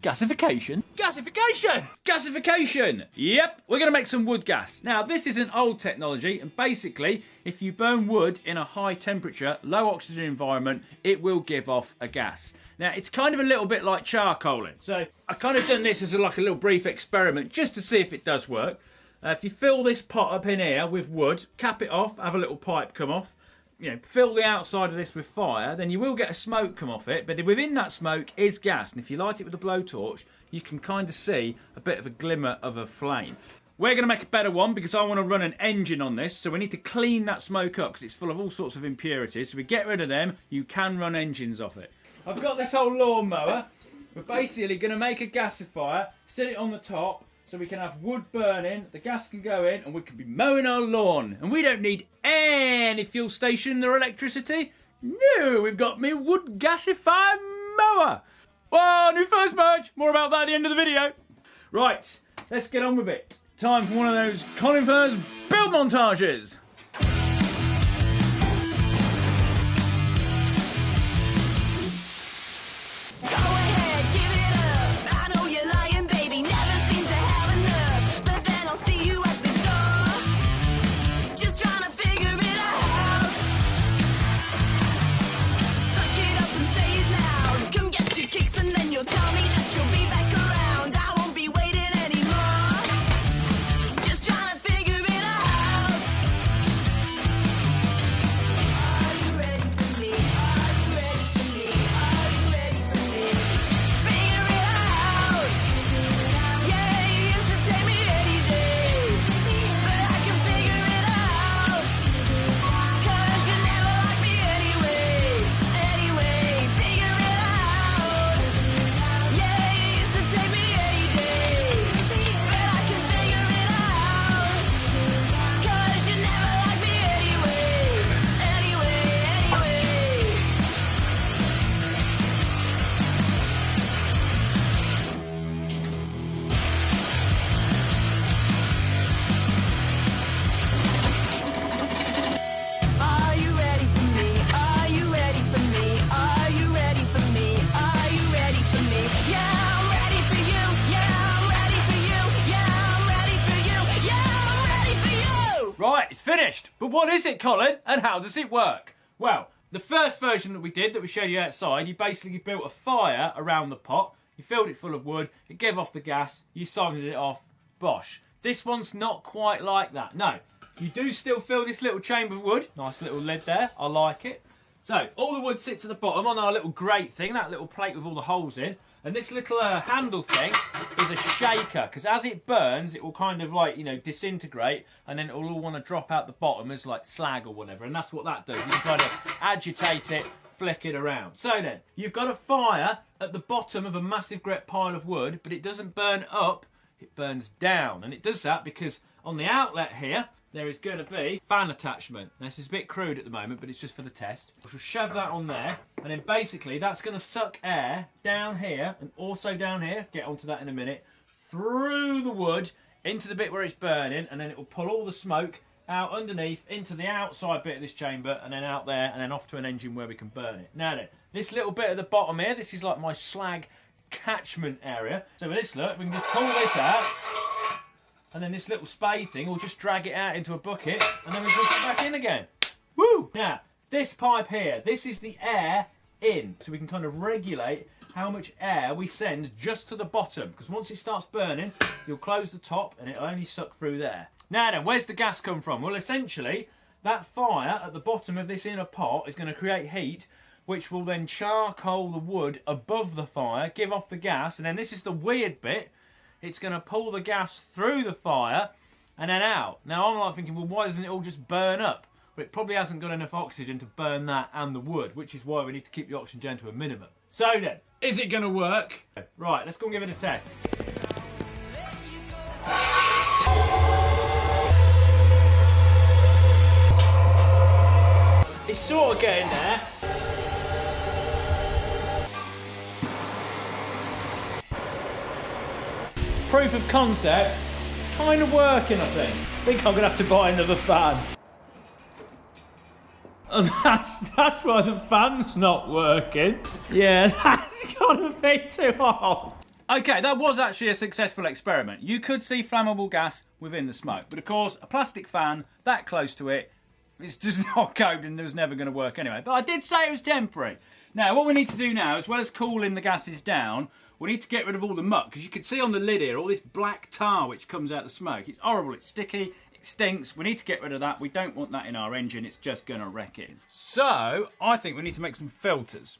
Gasification? Gasification! Gasification! Yep, we're going to make some wood gas. Now, this is an old technology, and basically, if you burn wood in a high temperature, low oxygen environment, it will give off a gas. Now, it's kind of a little bit like charcoaling. So, I kind of done this as like a little brief experiment, just to see if it does work. If you fill this pot up in here with wood, cap it off, have a little pipe come off, fill the outside of this with fire, then you will get a smoke come off it, but within that smoke is gas, and if you light it with a blowtorch, you can kind of see a bit of a glimmer of a flame. We're going to make a better one because I want to run an engine on this, so we need to clean that smoke up because it's full of all sorts of impurities, so we get rid of them, you can run engines off it. I've got this old lawnmower. We're basically going to make a gasifier, sit it on the top, so we can have wood burning, the gas can go in, and we can be mowing our lawn. And we don't need any fuel station or electricity. No, we've got me wood gasifier mower. Oh, new first merch. More about that at the end of the video. Right, let's get on with it. Time for one of those Colin Firth build montages. Right, it's finished. But what is it, Colin? And how does it work? Well, the first version that we did, that we showed you outside, you basically built a fire around the pot, you filled it full of wood, it gave off the gas, you siphoned it off, bosh. This one's not quite like that. No, you do still fill this little chamber of wood. Nice little lid there, I like it. So, all the wood sits at the bottom on our little grate thing, that little plate with all the holes in. And this little handle thing is a shaker, because as it burns, it will kind of like, disintegrate, and then it will all want to drop out the bottom as like slag or whatever, and that's what that does. You can kind of agitate it, flick it around. So then, you've got a fire at the bottom of a massive great pile of wood, but it doesn't burn up, it burns down. And it does that because on the outlet here, there is going to be fan attachment. Now, this is a bit crude at the moment, but it's just for the test. We'll shove that on there, and then basically that's going to suck air down here and also down here, get onto that in a minute, through the wood into the bit where it's burning, and then it will pull all the smoke out underneath into the outside bit of this chamber, and then out there, and then off to an engine where we can burn it. Now then, this little bit at the bottom here, this is like my slag catchment area. So with this look, we can just pull this out, and then this little spade thing will just drag it out into a bucket, and then we push it back in again. Woo! Now, this pipe here, this is the air in, so we can kind of regulate how much air we send just to the bottom, because once it starts burning, you'll close the top and it'll only suck through there. Now then, where's the gas come from? Well, essentially, that fire at the bottom of this inner pot is going to create heat, which will then charcoal the wood above the fire, give off the gas, and then this is the weird bit, it's going to pull the gas through the fire and then out. Now, I'm like thinking, well, why doesn't it all just burn up? But it probably hasn't got enough oxygen to burn that and the wood, which is why we need to keep the oxygen to a minimum. So then, is it going to work? Right, let's go and give it a test. It's sort of getting there. Proof of concept, it's kind of working, I think. I think I'm going to have to buy another fan. And that's why the fan's not working. Yeah, that's got a bit too hot. Okay, that was actually a successful experiment. You could see flammable gas within the smoke, but of course, a plastic fan that close to it, it's just not coated and it was never going to work anyway. But I did say it was temporary. Now, what we need to do now, as well as cooling the gases down, we need to get rid of all the muck, because you can see on the lid here all this black tar which comes out of the smoke. It's horrible, it's sticky, it stinks. We need to get rid of that. We don't want that in our engine, it's just going to wreck it. So, I think we need to make some filters.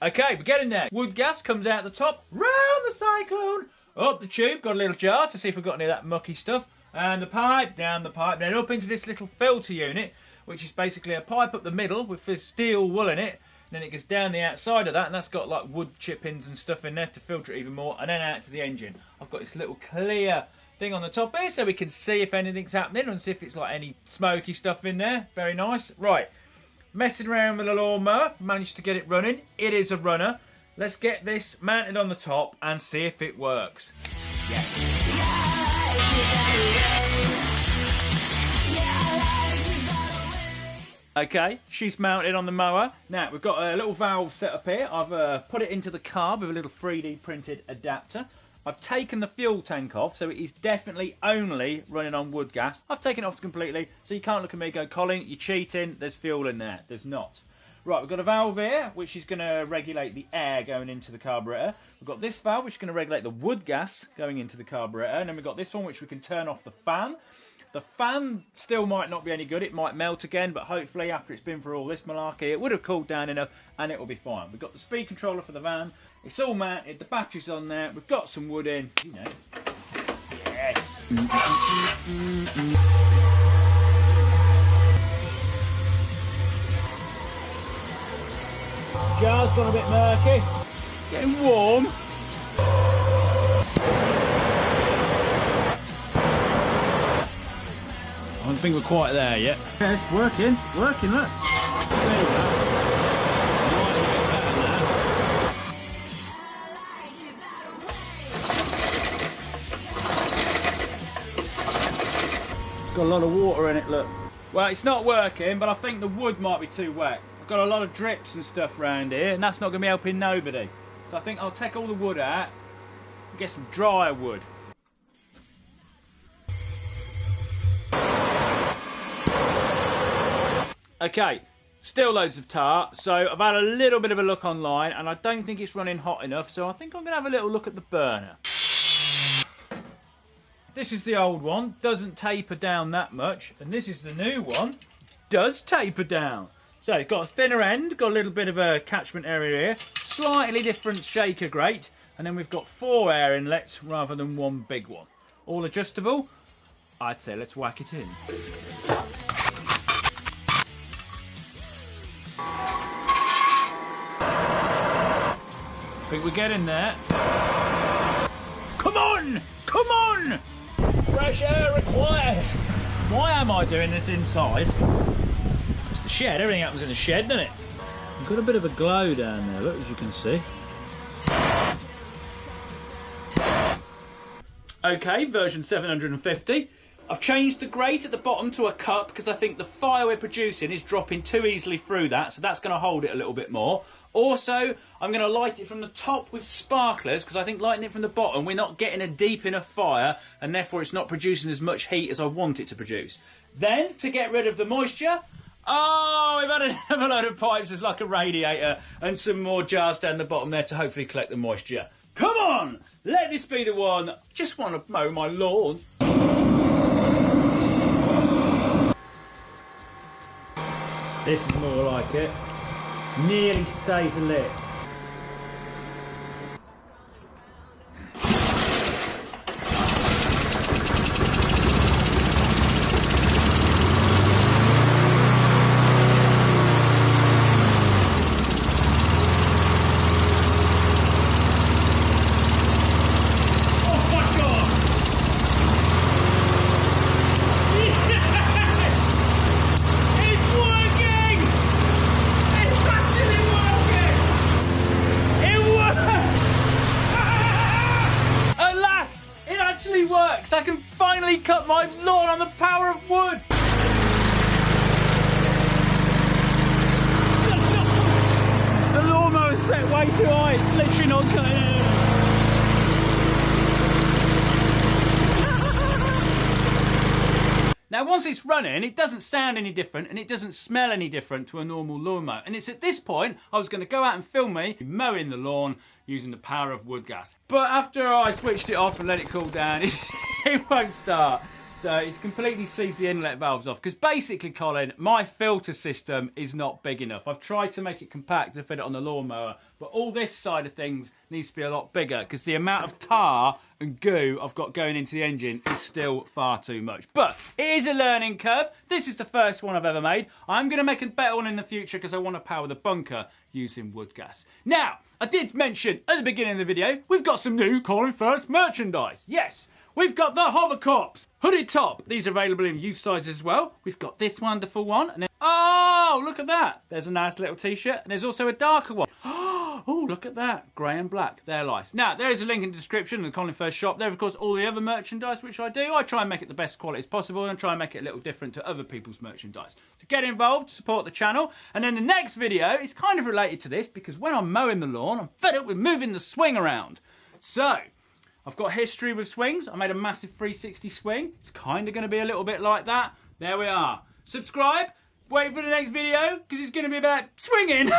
Okay, we're getting there. Wood gas comes out the top, round the cyclone, up the tube, got a little jar to see if we've got any of that mucky stuff, and the pipe, down the pipe, then up into this little filter unit, which is basically a pipe up the middle with steel wool in it, and then it goes down the outside of that, and that's got like wood chippings and stuff in there to filter it even more, and then out to the engine. I've got this little clear thing on the top here, so we can see if anything's happening, and see if it's like any smoky stuff in there. Very nice. Right. Messing around with the lawnmower, managed to get it running. It is a runner. Let's get this mounted on the top and see if it works. Yes. Okay, she's mounted on the mower. Now, we've got a little valve set up here. I've put it into the carb with a little 3D printed adapter. I've taken the fuel tank off, so it is definitely only running on wood gas. I've taken it off completely, so you can't look at me and go, Colin, you're cheating, there's fuel in there. There's not. Right, we've got a valve here, which is going to regulate the air going into the carburetor. We've got this valve, which is going to regulate the wood gas going into the carburetor. And then we've got this one, which we can turn off the fan. The fan still might not be any good. It might melt again, but hopefully after it's been through all this malarkey, it would have cooled down enough and it will be fine. We've got the speed controller for the van. It's all mounted. The battery's on there. We've got some wood in. You know. Yes. Jar's gone a bit murky. Getting warm. I don't think we're quite there yet. Yeah, it's working. Working, look. There you go. Got a lot of water in it, look. Well, it's not working, but I think the wood might be too wet. I've got a lot of drips and stuff around here, and that's not going to be helping nobody. So I think I'll take all the wood out and get some drier wood. Okay, still loads of tar, so I've had a little bit of a look online, and I don't think it's running hot enough, so I think I'm going to have a little look at the burner. This is the old one, doesn't taper down that much, and this is the new one, does taper down. So it's got a thinner end, got a little bit of a catchment area here, slightly different shaker grate, and then we've got 4 air inlets rather than 1 big one. All adjustable. I'd say let's whack it in. I think we're getting there. Come on! Come on! Fresh air required. Why am I doing this inside? It's the shed. Everything happens in the shed, doesn't it? We've got a bit of a glow down there, look, as you can see. Okay, version 750. I've changed the grate at the bottom to a cup because I think the fire we're producing is dropping too easily through that, so that's going to hold it a little bit more. Also, I'm going to light it from the top with sparklers because I think lighting it from the bottom, we're not getting a deep enough fire and therefore it's not producing as much heat as I want it to produce. Then, to get rid of the moisture, oh, we've had another load of pipes, there's like a radiator and some more jars down the bottom there to hopefully collect the moisture. Come on! Let this be the one. Just want to mow my lawn. This is more like it. Nearly stays lit. my lawn on the power of wood! The lawnmower's set way too high, it's literally not cutting. Now once it's running, it doesn't sound any different and it doesn't smell any different to a normal lawnmower. And it's at this point I was going to go out and film me mowing the lawn using the power of wood gas. But after I switched it off and let it cool down, it won't start. So it's completely seized the inlet valves off. Because basically, Colin, my filter system is not big enough. I've tried to make it compact to fit it on the lawnmower, but all this side of things needs to be a lot bigger because the amount of tar and goo I've got going into the engine is still far too much. But it is a learning curve. This is the first one I've ever made. I'm going to make a better one in the future because I want to power the bunker using wood gas. Now, I did mention at the beginning of the video, we've got some new Colin First merchandise. Yes. We've got the hovercops, hooded top. These are available in youth sizes as well. We've got this wonderful one. And then, oh, look at that. There's a nice little t-shirt. And there's also a darker one. Oh, look at that. Grey and black. They're nice. Now, there is a link in the description of the Colin First shop. There, of course, all the other merchandise which I do. I try and make it the best quality as possible and try and make it a little different to other people's merchandise. So get involved, support the channel. And then the next video is kind of related to this because when I'm mowing the lawn, I'm fed up with moving the swing around. So I've got history with swings. I made a massive 360 swing. It's kind of going to be a little bit like that. There we are. Subscribe. Wait for the next video because it's going to be about swinging.